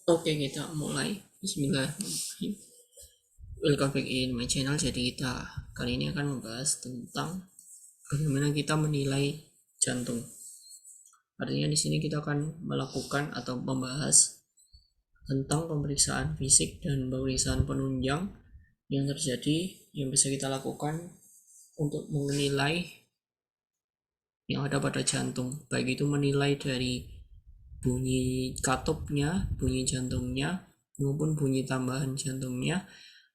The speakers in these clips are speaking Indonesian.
Oke, kita mulai. Bismillahirrahmanirrahim. Welcome back in my channel. Jadi kita kali ini akan membahas tentang bagaimana kita menilai jantung. Artinya di sini kita akan melakukan atau membahas tentang pemeriksaan fisik dan pemeriksaan penunjang yang terjadi yang bisa kita lakukan untuk menilai yang ada pada jantung. Baik itu menilai dari bunyi katupnya, bunyi jantungnya, maupun bunyi tambahan jantungnya,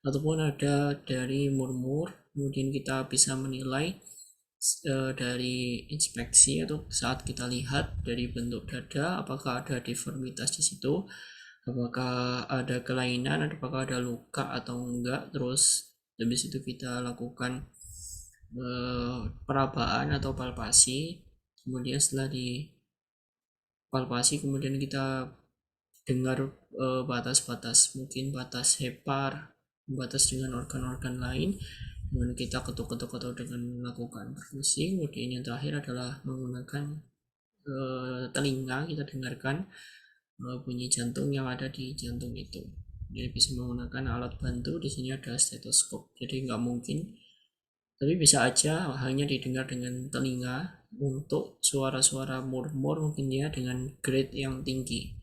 ataupun ada dari murmur. Kemudian kita bisa menilai dari inspeksi atau saat kita lihat dari bentuk dada, apakah ada deformitas di situ, apakah ada kelainan, apakah ada luka atau enggak. Terus habis itu kita lakukan perabaan atau palpasi. Kemudian setelah di palpasi kemudian kita dengar batas-batas, mungkin batas hepar, batas dengan organ-organ lain, kemudian kita ketuk-ketuk atau dengan melakukan perfusi. Kemudian yang terakhir adalah menggunakan telinga, kita dengarkan bunyi jantung yang ada di jantung itu. Jadi bisa menggunakan alat bantu. Di sini ada stetoskop, jadi nggak mungkin, tapi bisa aja hanya didengar dengan telinga untuk suara-suara murmur, mungkin dia dengan grade yang tinggi,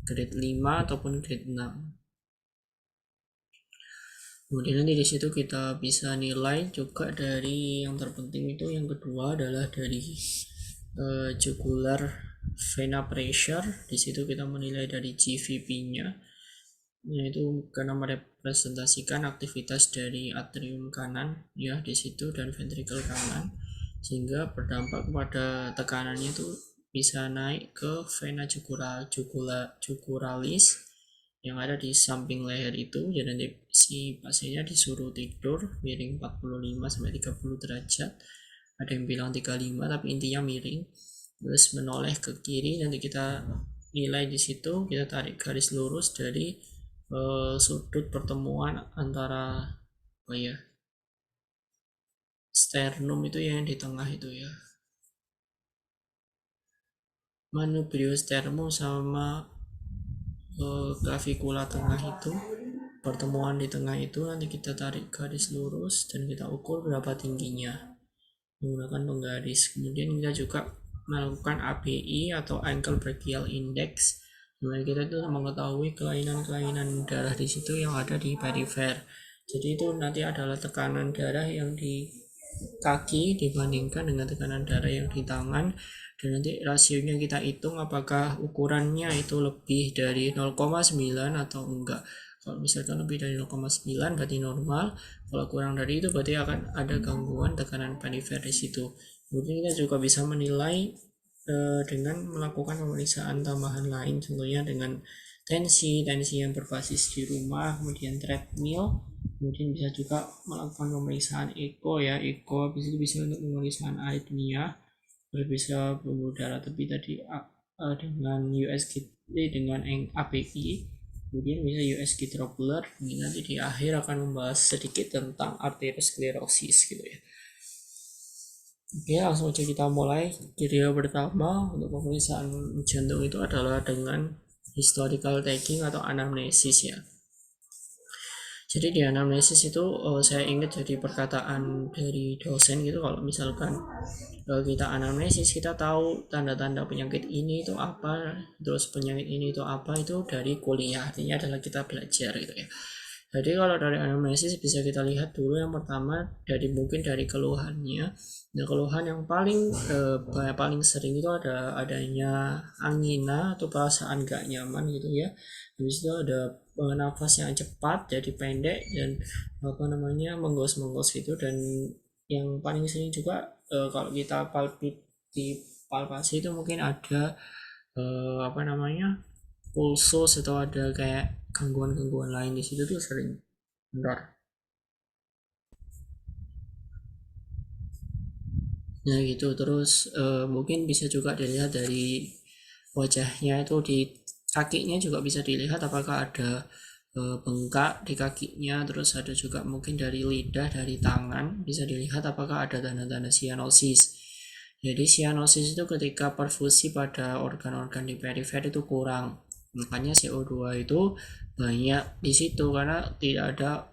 grade 5 ataupun grade 6. Kemudian nanti di situ kita bisa nilai juga dari yang terpenting itu yang kedua adalah dari jugular vena pressure. Di situ kita menilai dari GVP-nya, yaitu karena merepresentasikan aktivitas dari atrium kanan ya di situ dan ventrikel kanan, sehingga berdampak pada tekanannya itu bisa naik ke vena jugularis yang ada di samping leher itu. Jadi nanti si pasiennya disuruh tidur miring 45 sampai 30 derajat. Ada yang bilang 35 tapi intinya miring. Terus menoleh ke kiri, nanti kita nilai di situ, kita tarik garis lurus dari sudut pertemuan antara apa ya, sternum itu yang di tengah itu ya, manubriosternum sama clavicula tengah itu, pertemuan di tengah itu. Nanti kita tarik garis lurus dan kita ukur berapa tingginya menggunakan penggaris. Kemudian kita juga melakukan ABI atau ankle brachial index, dimana kita itu mengetahui kelainan-kelainan darah di situ yang ada di perifer. Jadi itu nanti adalah tekanan darah yang di kaki dibandingkan dengan tekanan darah yang di tangan, dan nanti rasionya kita hitung apakah ukurannya itu lebih dari 0,9 atau enggak. Kalau misalkan lebih dari 0,9 berarti normal, kalau kurang dari itu berarti akan ada gangguan tekanan perifer di situ. Kemudian kita juga bisa menilai dengan melakukan pemeriksaan tambahan lain, contohnya dengan tensi yang berbasis di rumah, kemudian treadmill. Kemudian bisa juga melakukan pemeriksaan echo ya, echo itu bisa untuk pemeriksaan aritmia, terus bisa pembuluh darah tepi tadi dengan USG dengan API, kemudian bisa USG Doppler. Ini nanti di akhir akan membahas sedikit tentang arteriosklerosis gitu ya. Oke, langsung aja kita mulai. Kriteria pertama untuk pemeriksaan jantung itu adalah dengan historical taking atau anamnesis ya. Jadi di anamnesis itu saya ingat jadi perkataan dari dosen gitu, kalau misalkan kita anamnesis, kita tahu tanda-tanda penyakit ini itu apa, terus penyakit ini itu apa, itu dari kuliah, artinya adalah kita belajar gitu ya. Jadi kalau dari anamnesis bisa kita lihat dulu yang pertama dari mungkin dari keluhannya. Nah, keluhan yang paling sering itu adanya angina atau perasaan gak nyaman gitu ya. Habis itu ada nafas yang cepat jadi pendek dan apa namanya menggos-menggos gitu. Dan yang paling sering juga kalau kita palpasi itu mungkin ada apa namanya pulsus atau ada kayak gangguan-gangguan lain di situ tuh sering. Bentar. Nah gitu. Terus mungkin bisa juga dilihat dari wajahnya itu, di kakinya juga bisa dilihat apakah ada bengkak di kakinya. Terus ada juga mungkin dari lidah, dari tangan bisa dilihat apakah ada tanda-tanda sianosis. Jadi sianosis itu ketika perfusi pada organ-organ di perifer itu kurang. Makanya CO2 itu banyak di situ karena tidak ada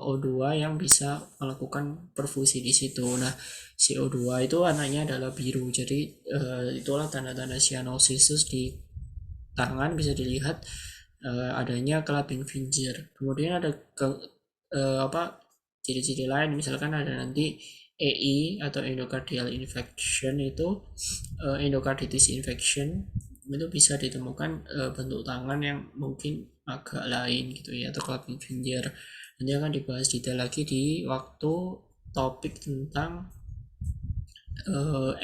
O2 yang bisa melakukan perfusi di situ. Nah, CO2 itu warnanya adalah biru. Jadi itulah tanda-tanda cyanosis di tangan bisa dilihat adanya clumping finger. Kemudian ada apa ciri-ciri lain, misalkan ada nanti EI atau endocardial infection, itu endocarditis infection itu bisa ditemukan bentuk tangan yang mungkin agak lain gitu ya, atau clumping finger. Nanti akan dibahas detail lagi di waktu topik tentang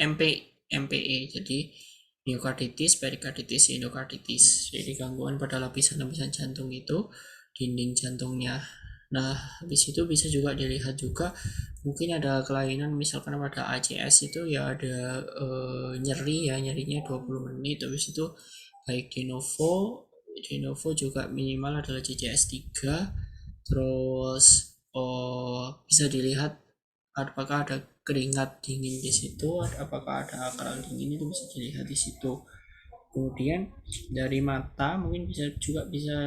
MPE. Jadi myokarditis, perikarditis, endokarditis. Jadi gangguan pada lapisan-lapisan jantung itu, dinding jantungnya. Nah, habis itu bisa juga dilihat juga mungkin ada kelainan, misalkan pada ACS itu ya ada nyeri ya, nyerinya 20 menit. Habis itu baik de novo juga minimal adalah CCS 3. Terus bisa dilihat apakah ada keringat dingin di situ, apakah ada keral dingin, itu bisa dilihat di situ. Kemudian dari mata mungkin bisa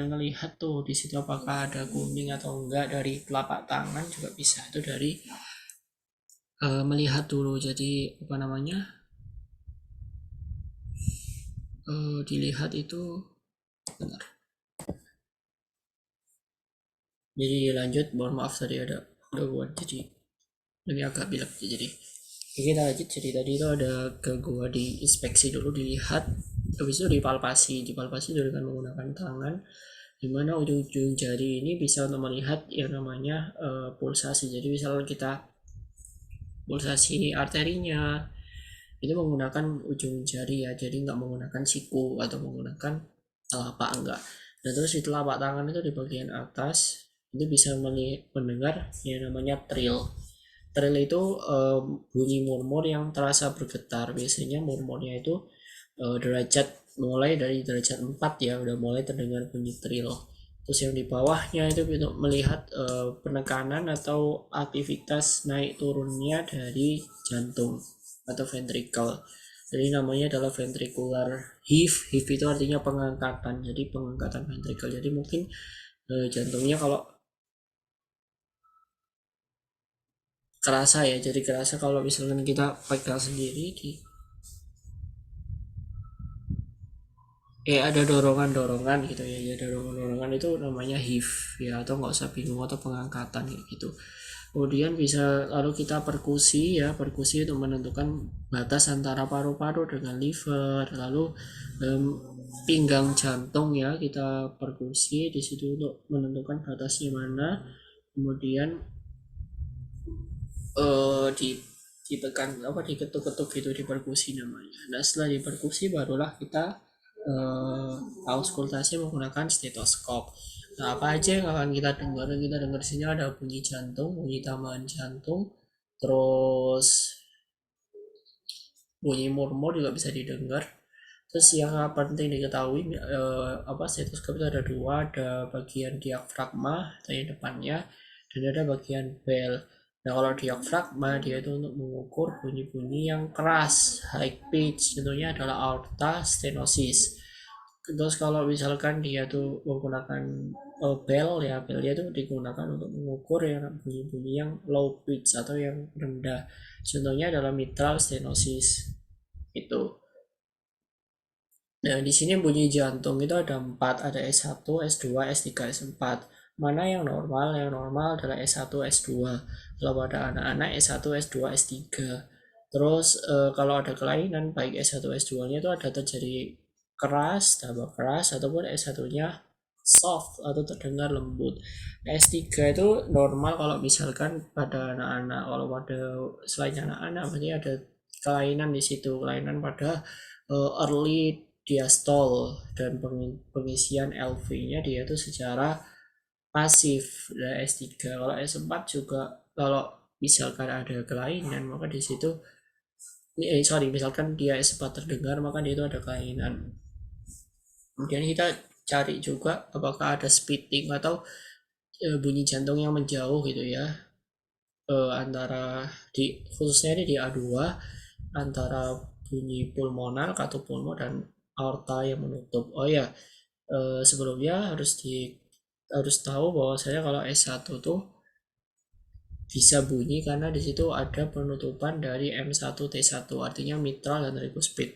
melihat tuh di situ apakah ada kuning atau enggak. Dari telapak tangan juga bisa, itu dari melihat dulu. Jadi apa namanya, dilihat itu benar. Jadi lanjut, mohon maaf tadi ada gangguan, jadi ini agak bilang. Jadi kita lanjut. Jadi tadi itu ada gangguan, di inspeksi dulu, dilihat, habis itu dipalpasi dulu dengan menggunakan tangan, dimana ujung-ujung jari ini bisa untuk melihat yang namanya pulsasi. Jadi misalnya kita pulsasi arterinya itu menggunakan ujung jari ya, jadi nggak menggunakan siku atau menggunakan telapak, enggak. Dan terus di telapak tangan itu di bagian atas itu bisa mendengar yang namanya trill. Trill itu bunyi murmur yang terasa bergetar. Biasanya murmurnya itu derajat mulai dari derajat 4 ya, udah mulai terdengar bunyi trill. Terus yang di bawahnya itu untuk melihat penekanan atau aktivitas naik turunnya dari jantung atau ventricle. Jadi namanya adalah ventricular heave. Heave itu artinya pengangkatan. Jadi pengangkatan ventricle. Jadi mungkin jantungnya kalau kerasa ya, jadi kerasa kalau misalkan kita pegang sendiri di ada dorongan-dorongan gitu ya, ada dorongan-dorongan, itu namanya heave ya, atau nggak usah bingung, atau pengangkatan gitu. Kemudian bisa lalu kita perkusi ya, perkusi itu menentukan batas antara paru-paru dengan liver. Lalu pinggang jantung ya, kita perkusi di situ untuk menentukan batasnya mana. Kemudian di ditekan apa, diketuk-ketuk gitu, di perkusi namanya. Nah, setelah diperkusi barulah kita auskultasi menggunakan stetoskop. Nah, apa aja yang akan kita dengar? Kita dengar sini ada bunyi jantung, bunyi tambahan jantung, terus bunyi murmur juga bisa didengar. Terus yang penting diketahui, apa, stetoskop itu ada dua, ada bagian diafragma atau yang depannya, dan ada bagian bell. Nah, kalau diafragma dia itu untuk mengukur bunyi-bunyi yang keras, high pitch, tentunya adalah aorta stenosis. Terus kalau misalkan dia tuh menggunakan bell ya, bell dia tuh digunakan untuk mengukur yang bunyi-bunyi yang low pitch atau yang rendah. Contohnya adalah mitral stenosis itu. Nah, di sini bunyi jantung itu ada 4, ada S1, S2, S3, S4. Mana yang normal? Yang normal adalah S1, S2. Kalau pada anak-anak S1, S2, S3. Terus kalau ada kelainan baik S1, S2-nya itu ada terjadi keras, tambah keras, ataupun S1-nya soft atau terdengar lembut. Nah, S3 itu normal kalau misalkan pada anak-anak. Kalau pada selain anak-anak berarti ada kelainan di situ, kelainan pada early diastole dan pengisian LV-nya dia itu secara pasif. Dan S3, kalau S4 juga kalau misalkan ada kelainan maka di situ misalkan dia S4 terdengar maka dia itu ada kelainan. Kemudian kita cari juga apakah ada spitting atau bunyi jantung yang menjauh gitu ya, antara khususnya ini di A2, antara bunyi pulmonal, katupulmo, dan aorta yang menutup. Oh ya, sebelumnya harus tahu bahwa saya kalau S1 tuh bisa bunyi karena di situ ada penutupan dari M1T1, artinya mitral dan tricuspid.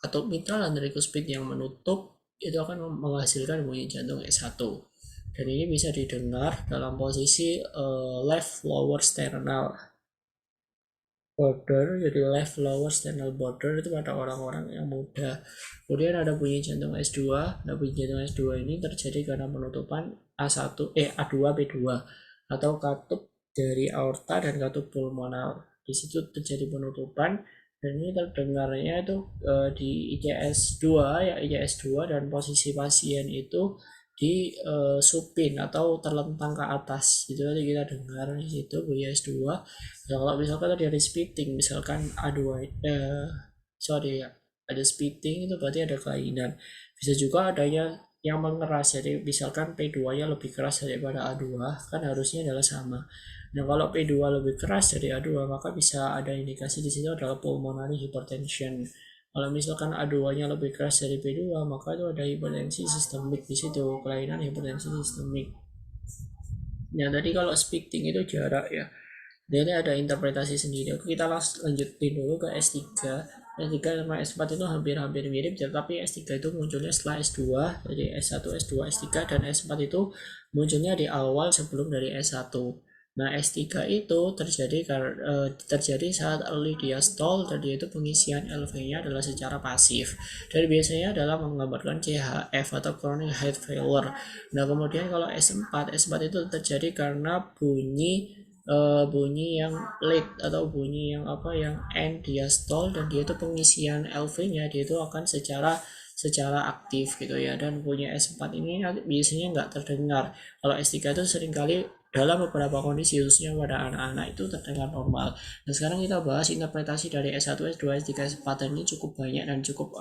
Katup mitral dan tricuspid yang menutup itu akan menghasilkan bunyi jantung S1. Dan ini bisa didengar dalam posisi left lower sternal border, jadi left lower sternal border itu pada orang-orang yang muda. Kemudian ada bunyi jantung S2. Nah, bunyi jantung S2 ini terjadi karena penutupan A2 B2 atau katup dari aorta dan katup pulmonal. Di situ terjadi penutupan dan ini terdengarnya itu di ICS2 ya, ICS2 dan posisi pasien itu di supin atau terlentang ke atas. Itu nanti kita dengar di situ bunyi S2. Nah, kalau misalkan tadi ada spitting, misalkan A2, sorry ya, ada spitting itu berarti ada kelainan. Bisa juga adanya yang mengeras, jadi misalkan P2-nya lebih keras daripada A2, kan harusnya adalah sama. Nah, kalau P2 lebih keras dari A2, maka bisa ada indikasi di situ adalah pulmonary hypertension. Kalau misalkan A2-nya lebih keras dari P2, maka itu ada hipertensi sistemik di situ, kelainan hipertensi sistemik. Nah, tadi kalau spitting itu jarak ya. Jadi ada interpretasi sendiri. Oke, kita lanjutin dulu ke S3. S3 sama S4 itu hampir-hampir mirip, tetapi S3 itu munculnya setelah S2. Jadi S1, S2, S3, dan S4 itu munculnya di awal sebelum dari S1. Nah, S3 itu terjadi saat early diastole, dan yaitu pengisian LV-nya adalah secara pasif. Dan biasanya adalah menggambarkan CHF atau chronic heart failure. Nah, kemudian kalau S4 itu terjadi karena bunyi yang late atau bunyi yang end diastole, dan dia itu pengisian LV-nya dia itu akan secara aktif gitu ya, dan bunyi S4 ini biasanya nggak terdengar. Kalau S3 itu seringkali dalam beberapa kondisi khususnya pada anak-anak itu terdengar normal. Nah, sekarang kita bahas interpretasi dari S1, S2, S3, S4 ini cukup banyak dan cukup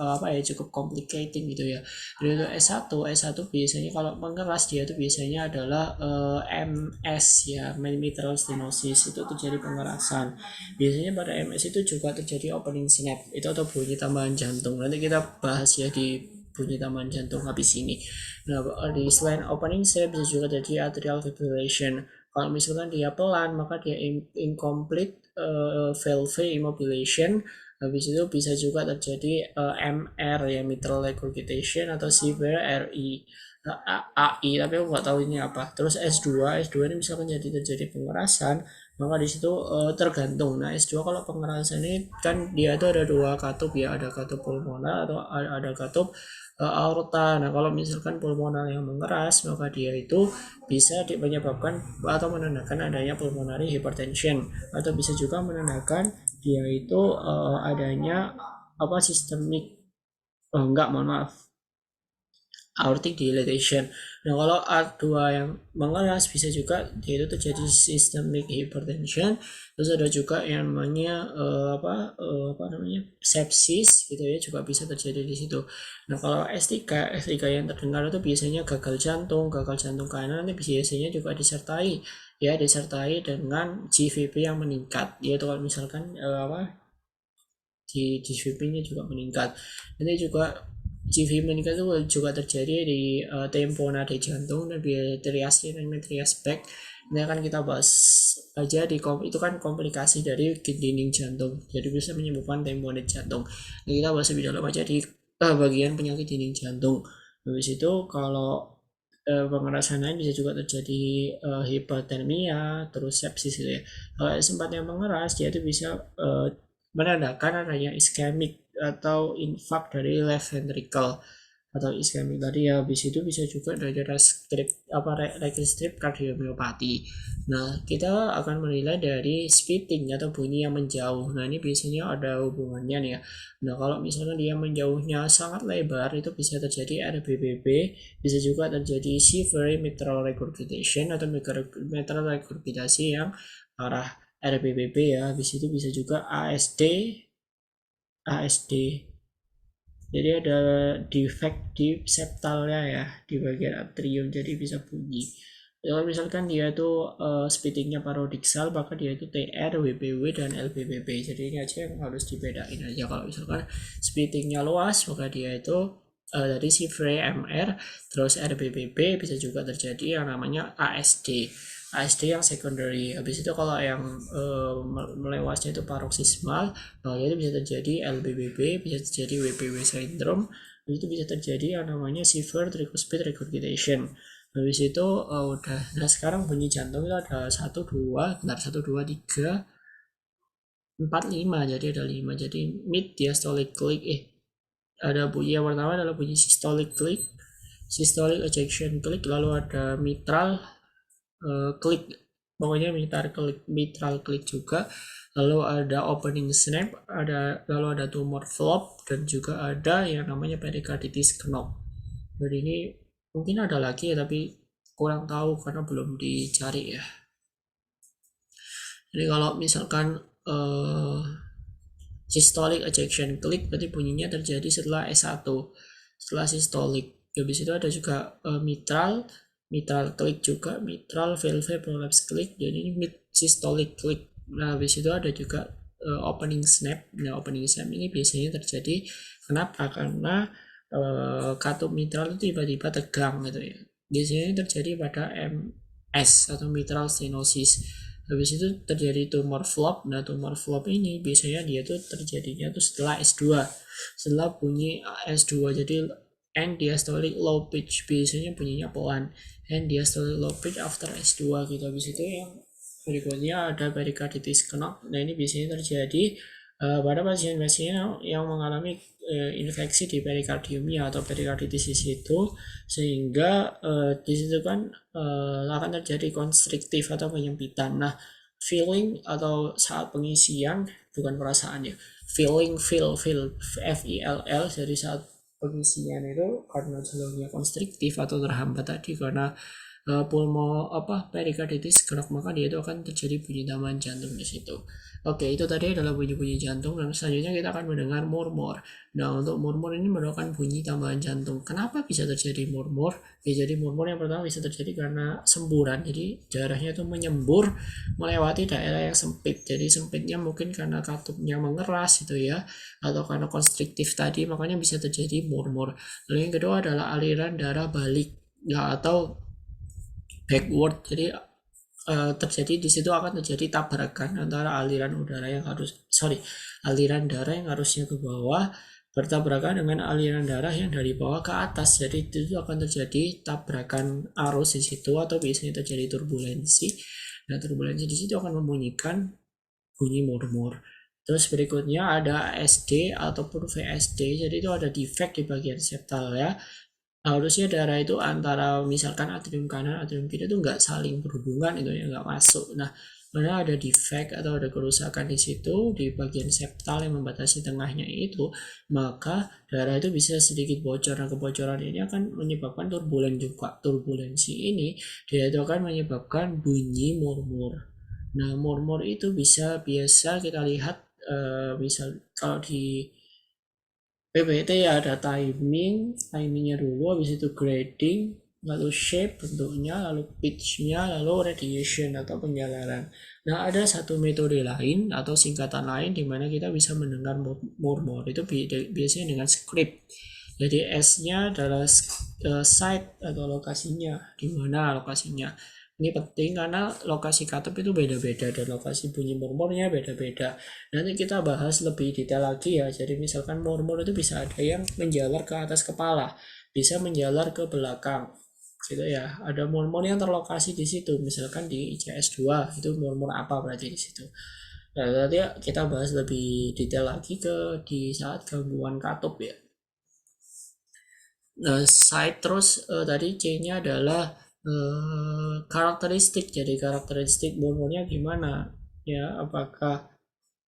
complicating gitu ya. Jadi untuk S1 biasanya kalau mengeras dia itu biasanya adalah MS ya, mitral stenosis, itu terjadi pengerasan. Biasanya pada MS itu juga terjadi opening snap itu atau bunyi tambahan jantung. Nanti kita bahas ya di bunyi tambahan jantung habis ini. Nah, di selain opening snap bisa juga terjadi atrial fibrillation. Kalau misalkan dia pelan, maka dia incomplete valve immobilization. Habis itu bisa juga terjadi MR ya, mitral regurgitation, atau severe RI, AI, tapi aku nggak tahu ini apa. Terus S2 ini misalkan terjadi pengerasan, maka di situ tergantung. Nah, S2 kalau pengerasan ini kan dia itu ada dua katup ya, ada katup pulmonar atau ada katup aorta. Nah, kalau misalkan pulmonar yang mengeras, maka dia itu bisa menyebabkan atau menandakan adanya pulmonary hypertension, atau bisa juga menandakan dia itu adanya sistemik, enggak, mohon maaf, aortic dilatation. Nah, kalau A2 yang mengeras bisa juga dia itu terjadi systemic hypertension. Terus ada juga yang namanya sepsis gitu ya, juga bisa terjadi di situ. Nah, kalau S3 yang terdengar itu biasanya gagal jantung kanan, nanti biasanya juga disertai dengan GVP yang meningkat, yaitu kalau misalkan di GVP-nya juga meningkat. Nanti juga GV meningkat itu juga terjadi di tempo nada jantung dan trias dan trias back. Ini akan kita bahas aja itu kan komplikasi dari dinding jantung, jadi bisa menyebabkan tempo nada jantung. Nah, kita bahas lebih dalam aja di bagian penyakit dinding jantung. Habis itu kalau pengerasan lain bisa juga terjadi hipotermia, terus sepsis gitu ya. Kalau S4 yang mengeras, dia itu bisa menandakan adanya iskemik atau infak dari left ventricle atau iskemik tadi ya. Habis itu bisa juga dari restrip kardiomyopati. Nah, kita akan menilai dari spitting atau bunyi yang menjauh. Nah, ini biasanya ada hubungannya nih ya. Nah, kalau misalnya dia menjauhnya sangat lebar, itu bisa terjadi RBBB, bisa juga terjadi severe mitral regurgitation atau mitral regurgitasi yang arah RBBB ya. Habis itu bisa juga ASD. Jadi ada defect di septalnya ya, di bagian atrium, jadi bisa bunyi. Kalau misalkan dia itu spittingnya parodiksal, maka dia itu TR, WBW, dan LBBB. Jadi ini aja yang harus dibedain aja. Kalau misalkan spittingnya luas, maka dia itu dari si VMR, terus RBBB, bisa juga terjadi yang namanya ASD. ASD yang secondary. Habis itu kalau yang melewasnya itu paroxysmal, itu bisa terjadi LBBB, bisa terjadi WBW syndrome, itu bisa terjadi yang namanya severe tricuspid regurgitation. Habis itu udah. Nah sekarang bunyi jantung itu ada 1, 2, bentar, 1, 2, 3, 4, 5. Jadi ada 5. Jadi mid diastolic click, ada bunyi yang pertama adalah bunyi systolic click, systolic ejection click, lalu ada mitral klik, pokoknya mitral klik juga, lalu ada opening snap, lalu ada tumor flop, dan juga ada yang namanya pericarditis knock. Jadi ini mungkin ada lagi ya, tapi kurang tahu karena belum dicari ya. Jadi kalau misalkan systolic ejection click berarti bunyinya terjadi setelah S1, setelah systolic. Habis itu ada juga mitral click juga, mitral valve prolapse click, jadi ini mid systolic click. Nah habis itu ada juga opening snap. Nah opening snap ini biasanya terjadi kenapa? Karena katup mitral itu tiba-tiba tegang gitu ya. Biasanya terjadi pada MS atau mitral stenosis. Habis itu terjadi tumor flop. Nah tumor flop ini biasanya dia tuh terjadinya tuh setelah S2, setelah bunyi S2. Jadi end diastolic low pitch, biasanya bunyinya pelan, end diastolic low pitch after S2 gitu. Habis itu yang berikutnya ada pericarditis knock. Nah ini biasanya terjadi pada pasien-pasien yang mengalami infeksi di perikardiumnya atau perikarditis di situ, sehingga di situ kan akan terjadi konstriktif atau penyempitan. Nah feeling atau saat pengisian, bukan perasaan ya, feel FILL, jadi saat pengisian itu karena jalurnya konstriktif atau terhambat tadi karena perikarditis knock, maka dia itu akan terjadi bunyi tambahan jantung di situ. Oke, itu tadi adalah bunyi-bunyi jantung, dan selanjutnya kita akan mendengar murmur. Nah, untuk murmur ini merupakan bunyi tambahan jantung. Kenapa bisa terjadi murmur? Ya, jadi murmur yang pertama bisa terjadi karena semburan. Jadi darahnya itu menyembur melewati daerah yang sempit. Jadi sempitnya mungkin karena katupnya mengeras itu ya, atau karena konstriktif tadi, makanya bisa terjadi murmur. Lalu yang kedua adalah aliran darah balik, ya, atau backward. Jadi terjadi di situ akan terjadi tabrakan antara aliran darah yang harusnya ke bawah bertabrakan dengan aliran darah yang dari bawah ke atas. Jadi itu akan terjadi tabrakan arus di situ, atau biasanya terjadi turbulensi. Nah turbulensi di situ akan membunyikan bunyi murmur. Terus berikutnya ada ASD ataupun VSD. Jadi itu ada defect di bagian septal ya. Harusnya darah itu antara misalkan atrium kanan atrium kiri itu nggak saling berhubungan, itu ya nggak masuk. Nah mana ada defect atau ada kerusakan di situ di bagian septal yang membatasi tengahnya itu, maka darah itu bisa sedikit bocor. Nah kebocoran ini akan menyebabkan turbulensi ini dia itu akan menyebabkan bunyi murmur. Nah murmur itu biasa kita lihat misal kalau di PPT ya ada timingnya dulu, habis itu grading, lalu shape bentuknya, lalu pitchnya, lalu radiation atau penjalaran. Nah ada satu metode lain atau singkatan lain di mana kita bisa mendengar murmur itu biasanya dengan script. Jadi S-nya adalah site atau lokasinya, di mana lokasinya. Ini penting karena lokasi katup itu beda-beda dan lokasi bunyi murmurnya beda-beda. Nanti kita bahas lebih detail lagi ya. Jadi misalkan murmur itu bisa ada yang menjalar ke atas kepala, bisa menjalar ke belakang, gitu ya. Ada murmur yang terlokasi di situ, misalkan di ICS 2 itu murmur apa berarti di situ. Nah, nanti kita bahas lebih detail lagi di saat gangguan katup ya. Nah, side terus tadi C-nya adalah karakteristik. Jadi karakteristik murmurnya gimana? Ya, apakah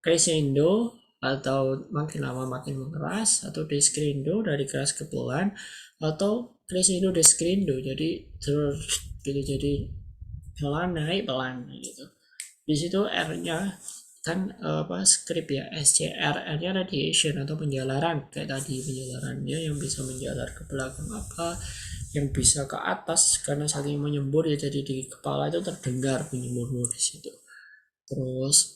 crescendo atau makin lama makin mengeras, atau descendo dari keras ke pelan, atau crescendo descendo jadi terus gitu, jadi pelan naik pelan gitu. Di situ R-nya kan script ya, SCR, R-nya radiation atau penjalaran, kayak tadi penjalarannya yang bisa menjalar ke belakang apa, yang bisa ke atas karena saking menyembur ya, jadi di kepala itu terdengar bunyi murmur di situ. Terus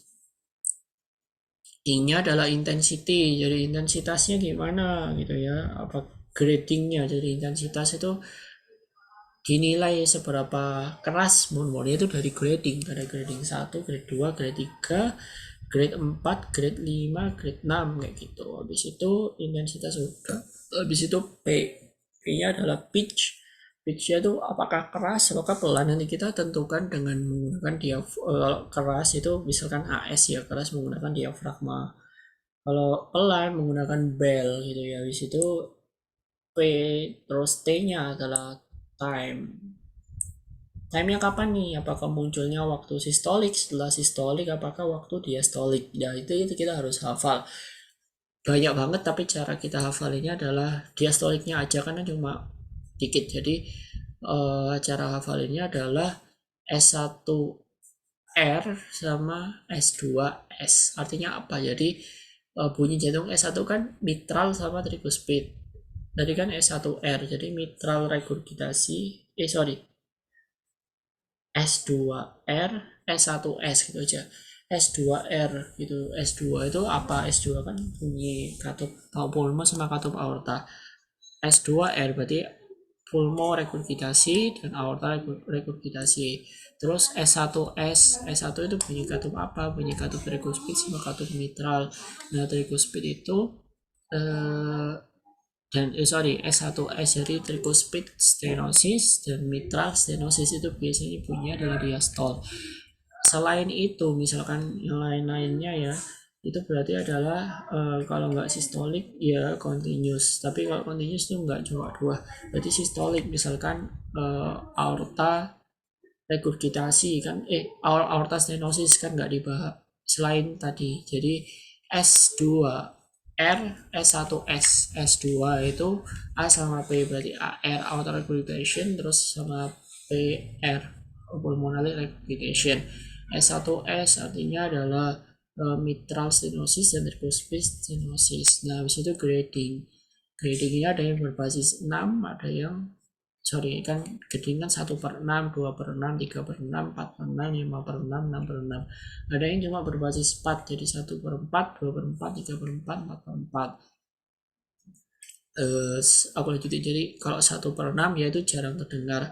I-nya adalah intensity, jadi intensitasnya gimana gitu ya, apa gradingnya. Jadi intensitas itu dinilai seberapa keras murmurnya itu dari grading. Ada grading 1, grade 2, grade 3, grade 4, grade 5, grade 6 kayak gitu. Habis itu intensitas udah. Habis itu P. P-nya adalah pitch. Pitch-nya itu apakah keras apakah pelan, nanti kita tentukan dengan menggunakan keras itu misalkan AS ya, keras menggunakan diafragma. Kalau pelan menggunakan bell gitu ya. Habis itu P, terus T-nya adalah time. Time-nya kapan nih? Apakah munculnya waktu sistolik, setelah sistolik, apakah waktu diastolik? Ya itu kita harus hafal. Banyak banget, tapi cara kita hafalinnya adalah diastoliknya aja karena cuma dikit. Jadi cara hafalinnya adalah S1R sama S2S. Artinya apa? Jadi bunyi jantung S1 kan mitral sama tricuspid. Tadi kan S1R, jadi mitral regurgitasi. S2R, S1S gitu aja. S2R gitu. S2 itu apa? S2 kan bunyi katup pulmo sama katup aorta. S2R berarti pulmo regurgitasi dan aorta regurgitasi. Terus S1S, S1 itu bunyi katup apa? Bunyi katup tricuspid sama katup mitral. Nah, tricuspid itu S1S jadi tricuspid stenosis dan mitral stenosis itu biasanya bunyinya adalah diastol. Selain itu misalkan yang lain-lainnya ya, itu berarti adalah kalau nggak sistolik ya continuous, tapi kalau continuous itu nggak cuma dua, berarti sistolik misalkan aorta regurgitasi kan aorta stenosis kan nggak dibahas selain tadi. Jadi S2 R, S1S, S2 itu A sama P, berarti AR aorta regurgitation, terus sama PR pulmonary regurgitation. S1S artinya adalah mitral stenosis dan tricuspid stenosis. Nah, habis itu grading. Grading ini ada yang berbasis 6, ada yang kan grading kan 1/6, 2/6, 3/6, 4/6, 5/6, 6/6. Ada yang cuma berbasis 4, jadi 1/4, 2/4, 3/4, 4/4. Apalagi itu, jadi kalau 1/6 ya itu jarang terdengar.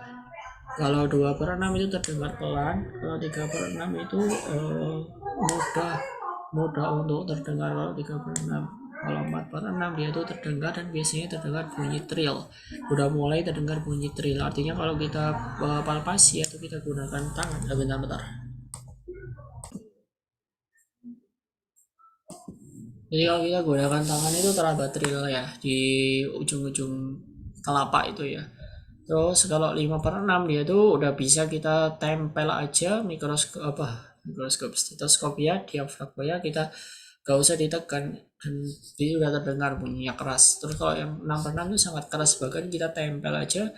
Kalau 2/6 itu terdengar pelan. Kalau 3/6 itu mudah untuk terdengar. Kalau 3/6, kalau 4/6 dia itu terdengar dan biasanya terdengar bunyi trill. Udah mulai terdengar bunyi trill. Artinya kalau kita palpasi atau kita gunakan tangan. Bentar. Jadi kalau kita gunakan tangan itu teraba trill ya di ujung-ujung telapak itu ya. Terus kalau 5/6 dia tuh udah bisa kita tempel aja mikroskop stetoskop ya, diafragma ya, kita gak usah ditekan dan dia udah terdengar bunyinya keras. Terus kalau yang 6/6 itu sangat keras, bahkan kita tempel aja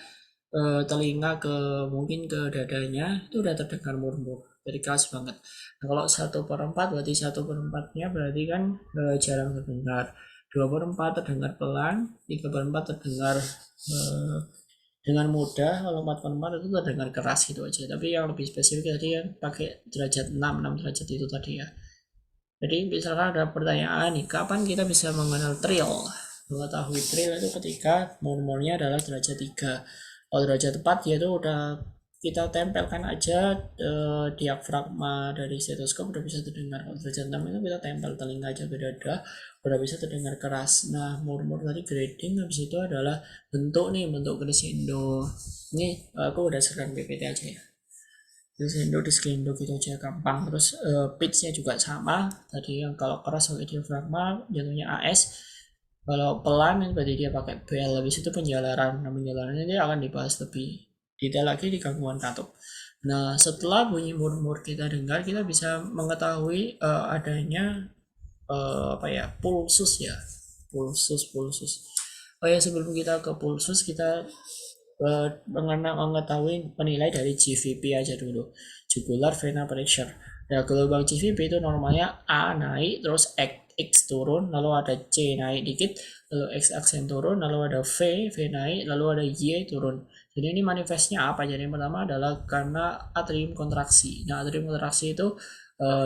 telinga mungkin ke dadanya itu udah terdengar murmur, jadi keras banget. Nah, kalau 1/4 berarti 1/4-nya berarti kan jarang terdengar. 2/4 terdengar pelan, 3/4 terdengar dengan mudah, kalau 4/4 itu terdengar keras gitu aja. Tapi yang lebih spesifik tadi yang pakai derajat 6 derajat itu tadi ya. Jadi misalkan ada pertanyaan nih, kapan kita bisa mengenal trill? Mengetahui trill itu ketika murmurnya adalah derajat 3. Kalau derajat 4 yaitu udah kita tempelkan aja diafragma dari stetoskop udah bisa terdengar. Kalau derajat 6 itu kita tempel telinga aja ke dada udah bisa terdengar keras. Nah, murmur tadi grading habis itu adalah bentuk crescendo. Ini aku udah serang PPT aja ya. Crescendo, descendo gitu aja gampang. Terus pitch-nya juga sama. Tadi yang kalau keras pakai diafragma, jatuhnya AS. Kalau pelan berarti dia pakai bell. Habis itu penjalaran. Nah, penjalarannya dia akan dibahas lebih detail lagi di gangguan katup. Nah, setelah bunyi murmur kita dengar, kita bisa mengetahui adanya pulsus ya. Pulsus. Oh ya, sebelum kita ke pulsus, kita mengetahui penilai dari GVP aja dulu. Jugular vena pressure. Ya, gelombang GVP itu normalnya A naik, terus X turun, lalu ada C naik dikit, lalu X aksen turun, lalu ada V naik, lalu ada Y turun. Jadi ini manifestnya apa? Jadi yang pertama adalah karena atrium kontraksi. Nah, atrium kontraksi itu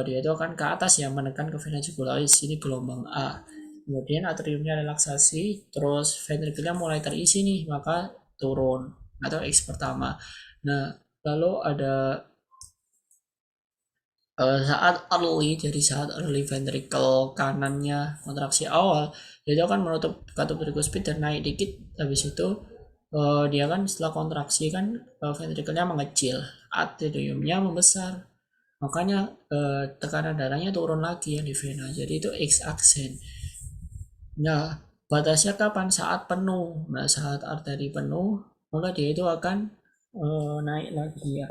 dia itu akan ke atas ya, menekan ke vena jugularis. Ini gelombang A. kemudian atriumnya relaksasi, terus ventrikelnya mulai terisi nih, maka turun atau X pertama. Nah, lalu ada saat early, jadi saat early ventricle kanannya kontraksi awal, dia akan menutup katup tricuspid dan naik dikit. Habis itu dia kan setelah kontraksi kan ventrikelnya mengecil, atriumnya membesar, makanya tekanan darahnya turun lagi yang di vena, jadi itu X aksen. Nah, batasnya kapan? Saat penuh. Nah, saat arteri penuh, maka dia itu akan naik lagi ya,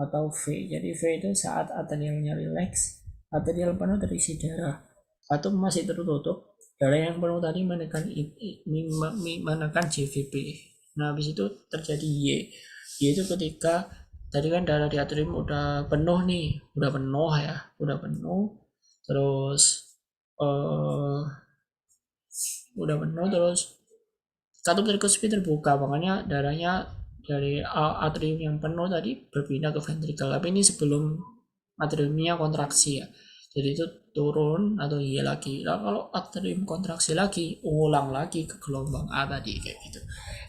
atau V. Jadi V itu saat arterialnya relax, arterial penuh terisi darah, atau masih tertutup, darah yang penuh tadi menekan menekan JVP. Nah, habis itu terjadi Y. Y itu ketika tadi kan darah di atrium udah penuh nih, udah penuh, terus eh udah penuh, terus katup tricuspid terbuka, makanya darahnya dari atrium yang penuh tadi berpindah ke ventrikel, tapi ini sebelum atriumnya kontraksi ya, jadi itu turun atau iya lagi. Nah, kalau atrium kontraksi lagi, ulang lagi ke gelombang A tadi kayak gitu.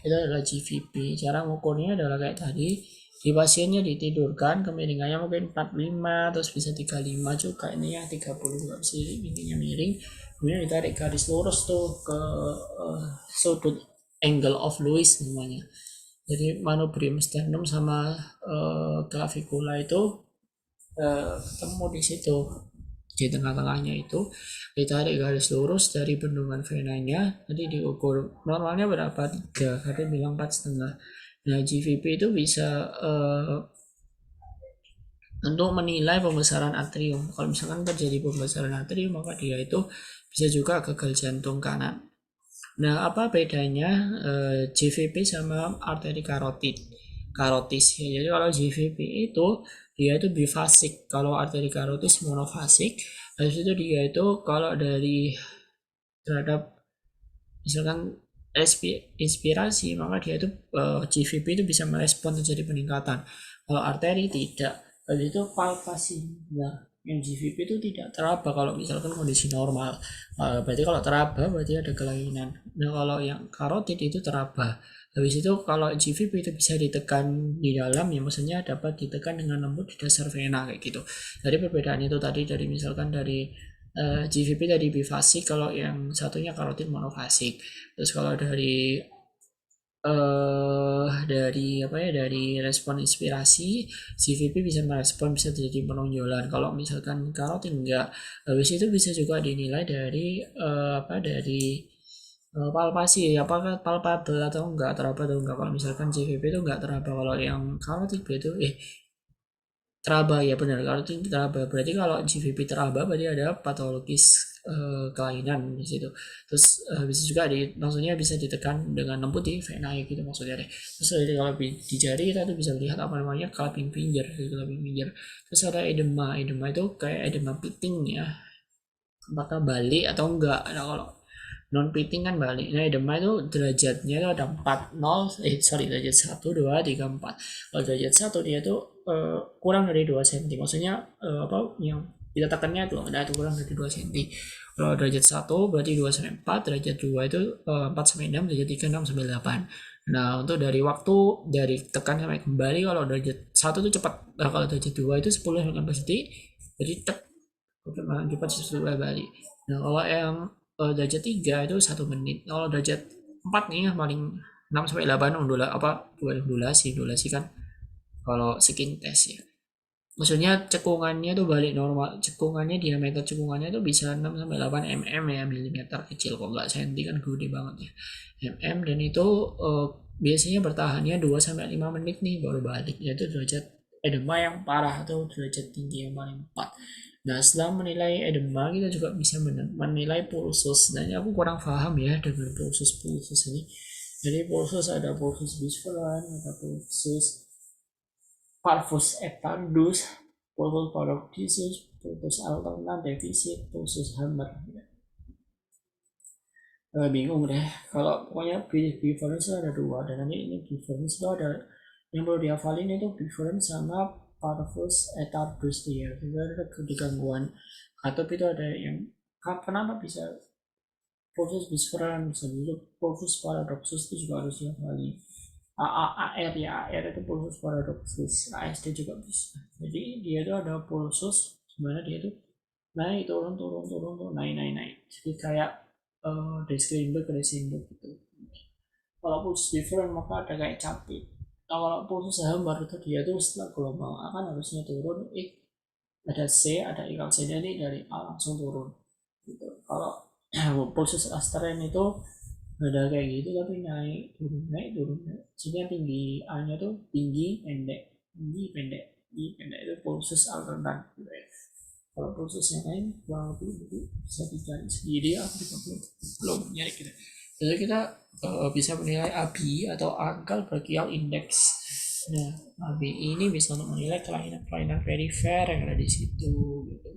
Itu adalah GVP. Cara mengukurnya adalah kayak tadi, di pasiennya ditidurkan, kemiringannya mungkin 45, terus bisa 35 juga, ini ya 30 juga bisa, ininya miring, kemudian ditarik garis lurus tuh ke sudut angle of Lewis namanya. Jadi manubrium sternum sama clavicula itu ketemu di situ, di tengah-tengahnya itu ditarik garis lurus dari bendungan venanya. Jadi diukur normalnya berapa, 3, kadang bilang 4,5. Nah, GVP itu bisa untuk menilai pembesaran atrium. Kalau misalkan terjadi pembesaran atrium, maka dia itu bisa juga gagal jantung kanan. Nah, apa bedanya GVP sama arteri karotis ya? Jadi kalau GVP itu dia itu bifasik, kalau arteri karotis monofasik. Habis itu dia itu kalau dari terhadap misalkan inspirasi, maka dia itu GVP itu bisa merespon terjadi peningkatan. Kalau arteri tidak. Habis itu palpasi, nah yang GVP itu tidak teraba kalau misalkan kondisi normal. Berarti kalau teraba berarti ada kelainan. Nah, kalau yang karotid itu teraba. Habis itu kalau GVP itu bisa ditekan di dalam, ya maksudnya dapat ditekan dengan lembut di dasar vena kayak gitu. Jadi perbedaan itu tadi dari misalkan dari GVP tadi bifasik, kalau yang satunya karotid monofasik. Terus kalau dari apa ya, dari respon inspirasi, CVP bisa merespon, bisa terjadi penonjolan. Kalau misalkan karotid enggak. Habis itu bisa juga dinilai dari dari palpasi, apakah palpable atau enggak, teraba atau enggak. Kalau misalkan CVP itu enggak teraba, kalau yang karotid itu teraba, ya benar, kalau itu teraba. Berarti kalau GVP teraba berarti ada patologis kelainan di situ. Terus bisa juga maksudnya bisa ditekan dengan lembut di vena gitu maksudnya deh. Terus kalau di jari kita tuh bisa lihat apa namanya clapping finger, clapping finger. Terus ada edema itu kayak edema pitting ya, apakah balik atau enggak. Nah, kalau non pitting kan balik. Nah, edema itu derajatnya itu ada 4, 0, derajat 1, 2, 3, 4. Kalau derajat 1 dia itu kurang dari 2 cm. Maksudnya apa yang kita tekannya itu ada itu kurang dari 2 cm. Kalau derajat 1 berarti 2 sampai 4, derajat 2 itu 4 sampai 6, derajat 3 6 sampai 8. Nah, untuk dari waktu dari tekan sampai kembali, kalau derajat 1 itu cepat. Nah, kalau derajat 2 itu 10 sampai 15 detik. Jadi cepat sesuai balik. Nah, kalau yang derajat 3 itu 1 menit. Kalau derajat 4 nih paling 6 sampai 8 bukan ondulasi kan kalau skin test ya. Maksudnya cekungannya tuh balik normal. Diameter cekungannya tuh bisa 6 sampai 8 mm ya, milimeter kecil kok, nggak senti kan gede banget ya. Mm, dan itu biasanya bertahannya 2 sampai 5 menit nih baru balik. Yaitu derajat edema yang parah atau derajat tinggi yang paling 4. Nah, setelah menilai edema, kita juga bisa menilai pulsus. Nah, ini aku kurang paham ya dengan pulsus ini. Jadi pulsus ada pulsus bisferan, ada pulsus parvus etandus, pulsus paroxysmus, pulsus alternat defisit, pulsus hammer. Bingung deh. Kalau pokoknya difference ada 2, dan nanti ini difference itu ada yang perlu dihafalin, itu difference sama parvus etandus dia. Jadi ada gangguan katup itu ada yang kenapa bisa Pulsus bisferan bisa juga, pulsus paradoxus itu juga harus dihafali. AR ya, AR itu pulsus paradoxus, ASD juga bisa. Jadi dia itu ada pulsus, sebenarnya dia itu naik turun turun turun turun naik naik naik. Jadi kayak Descrimbek gitu. Kalau pulsus different maka ada kayak capit. Nah, kalau pulsus hambar itu dia tuh setelah gelombang akan harusnya turun, ada C, ada I. Kalau C ini dari A langsung turun. Gitu. Kalau pulsus asteren itu ada kayak gitu tapi naik turun naik turun naik. Jadi yang tinggi A nya tuh tinggi pendek itu pulsus alternan gitu ya. Kalau pulsus yang lain kurang lebih itu bisa dicari sendiri, aku juga belum nyari gitu. Jadi kita bisa menilai ABI atau angka brachial index. Nah, ABI ini bisa untuk menilai kelainan-kelainan perifer yang ada di situ gitu.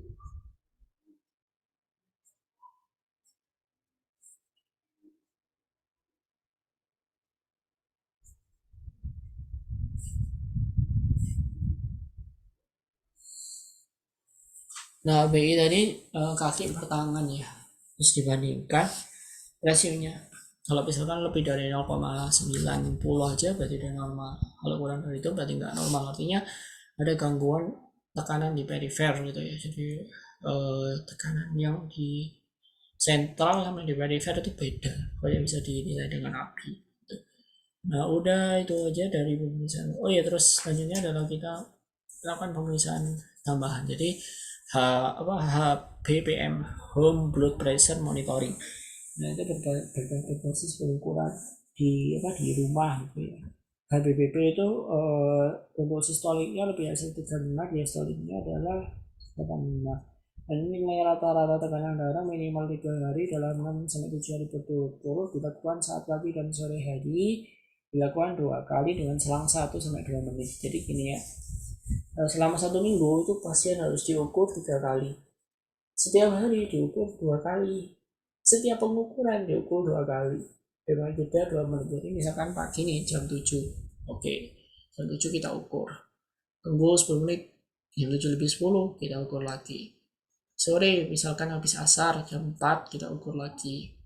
Nah, BI tadi kaki pertangan ya. Terus dibandingkan rasionya. Kalau misalkan lebih dari 0,90 aja berarti udah normal. Kalau kurang dari itu berarti nggak normal. Artinya ada gangguan tekanan di perifer gitu ya. Jadi tekanan yang di sentral sama di perifer itu beda. Kalau bisa dinilai dengan ABI. Nah, udah itu aja dari pemeriksaan. Oh ya, terus selanjutnya adalah kita lakukan pemeriksaan tambahan. Jadi HBPM, Home Blood Pressure Monitoring. Nah, itu berbasis pengukuran di rumah gitu ya. HBPP itu untuk sistoliknya lebih hasil 35, diastoliknya adalah 85. Dan ini nilai rata-rata tekanan darah minimal 3 hari dalam 6-7 hari berturut-turut dilakukan saat pagi dan sore hari, dilakukan 2 kali dengan selang 1-2 menit. Jadi gini ya, selama 1 minggu itu pasien harus diukur 3 kali. Setiap hari diukur 2 kali. Setiap pengukuran diukur 2 kali. Dengan jeda 2 menit. Jadi misalkan pagi nih jam 7. Oke, jam 7 kita ukur. Tunggu 10 menit. Jam 7 lebih 10 kita ukur lagi. Sore misalkan habis asar jam 4 kita ukur lagi.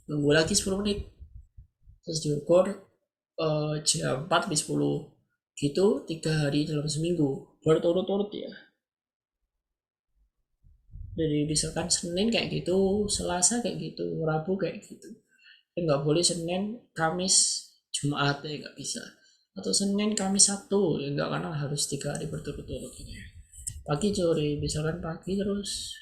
Tunggu lagi 10 menit. Terus diukur jam 4 lebih 10. Gitu 3 hari dalam seminggu. Berturut-turut ya. Jadi misalkan Senin kayak gitu, Selasa kayak gitu, Rabu kayak gitu. Nggak boleh Senin, Kamis, Jumat ya nggak bisa. Atau Senin, Kamis, Sabtu ya nggak, karena harus 3 hari berturut-turut gitu ya. Pagi sore, misalkan pagi terus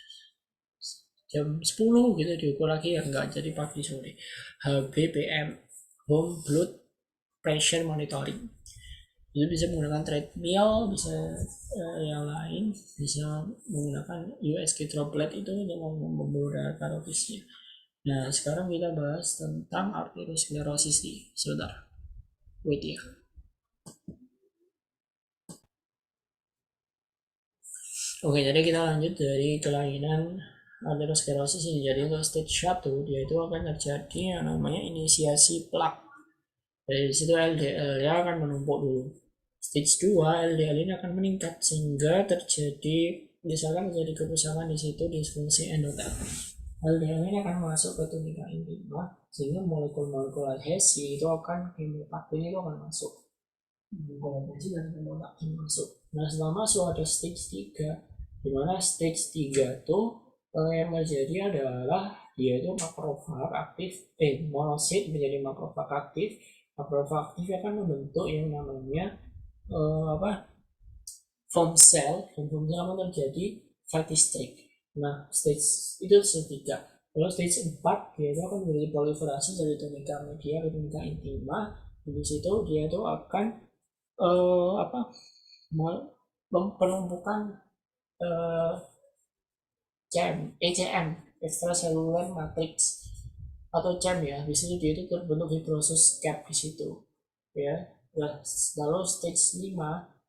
jam 10 gitu diukur lagi ya nggak, jadi pagi sore. HBPM, Home Blood Pressure Monitoring. Itu bisa menggunakan treadmill, bisa yang lain, bisa menggunakan USG droplet itu untuk memburu darah karotisnya. Nah, sekarang kita bahas tentang arteriosklerosis nih. Sebentar, wait ya. Oke, jadi kita lanjut dari kelainan arteriosklerosis ini. Jadi untuk stage 1, dia itu akan terjadi yang namanya inisiasi plak. Dari situ LDL ya akan menumpuk dulu. Stage 2, LDL ini akan meningkat sehingga terjadi misalkan terjadi kerusakan di situ, disfungsi endotel. LDL ini akan masuk ke tunika intima sehingga molekul-molekul adhesi itu akan hemotaktin itu akan masuk. Adhesi dan hemotaktin masuk. Nah, setelah masuk ada stage 3, di mana stage 3 itu yang terjadi adalah dia itu makrofag aktif, monosit menjadi makrofag aktif. Makrofag aktif akan membentuk yang namanya foam cell, dan foam cell akan terjadi fatty streak. Nah, stage itu stage 3. Kalau stage 4 dia itu akan menjadi proliferasi dari tunika media ke tunika intima. Di situ dia itu akan penumpukan ECM, extracellular matrix atau CEM ya. Di sini dia itu terbentuk fibrosis cap di situ. Ya. Nah, lalu stage 5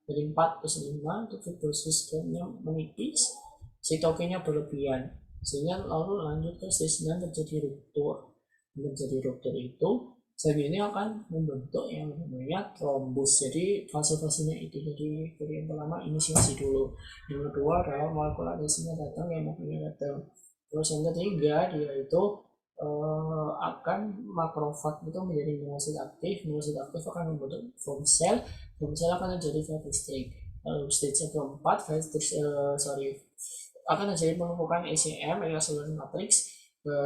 dari 4 ke 5 itu fibrosis capnya menipis, sitokinnya berlebihan, sehingga lalu lanjut ke stage 9 terjadi ruptur. Menjadi ruptur itu sel ini akan membentuk yang namanya trombus. Jadi fase-fasenya itu, jadi yang pertama inisiasi dulu, yang kedua adalah molekul adhesinya datang, yang datang, terus yang ketiga dia itu akan makrofag itu menjadi melanosit aktif akan membentuk foam cell akan terjadi fatty stage. Lalu stage yang keempat, akan terjadi penumpukan ECM, extracellular matrix,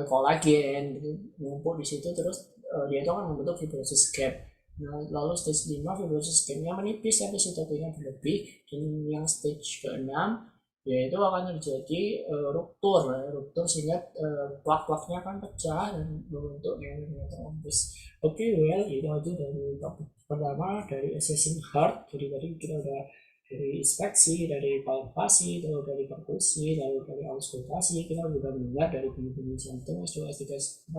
kolagen, gitu, mengumpul di situ terus dia itu akan membentuk fibrosis gap. Nah, lalu stage 5 fibrosis gapnya menipis tapi sitokinnya berlebih, dan yang stage ke-6 yaitu akan terjadi ruptur sehingga plak-plaknya akan pecah dan membentuk yang trombus. Oke, well itu aja dari topik pertama dari assessing heart. Jadi tadi kita udah dari inspeksi, dari palpasi, lalu dari perkusi, lalu dari auskultasi, kita sudah mendengar dari bunyi-bunyi jantung S2 S3 S4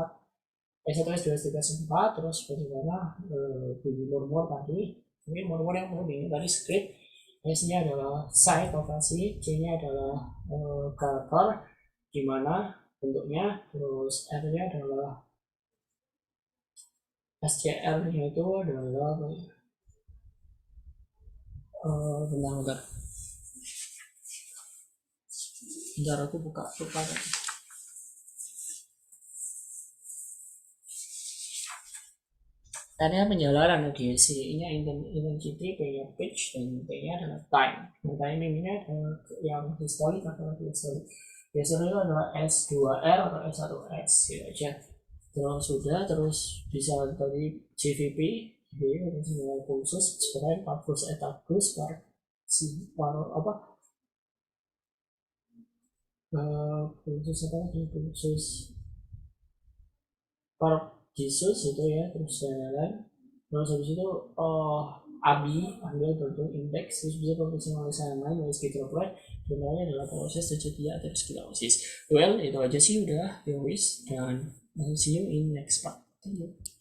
S1 S2 S3 S4, terus bagaimana bunyi murmur tadi. Ini murmur yang perlu diingat tadi script. S-nya adalah site lokasi, C-nya adalah karakter, gimana bentuknya, terus R-nya adalah SCR-nya itu adalah bentar, aku buka lupa tadi. Tadinya penjalanan radiasi, ini intensity, P-nya pitch, dan T-nya adalah time. Nah, timing ini adalah yang historik atau diastolik. Diastolik itu adalah S2R atau S1X, gitu aja. Terus bisa dari JVP, jadi pulsus, sebenarnya pulsus etagus, pulsus apa lagi, pulsus Jesus itu ya, terus jalan. Terus habis itu ambil bentuk indeks, terus bisa profesionalisasi yang lain, USG droplet, dan lainnya adalah proses terjadi aterosklerosis. Well, itu aja sih udah, ya wis, dan see you in next part. Thank you.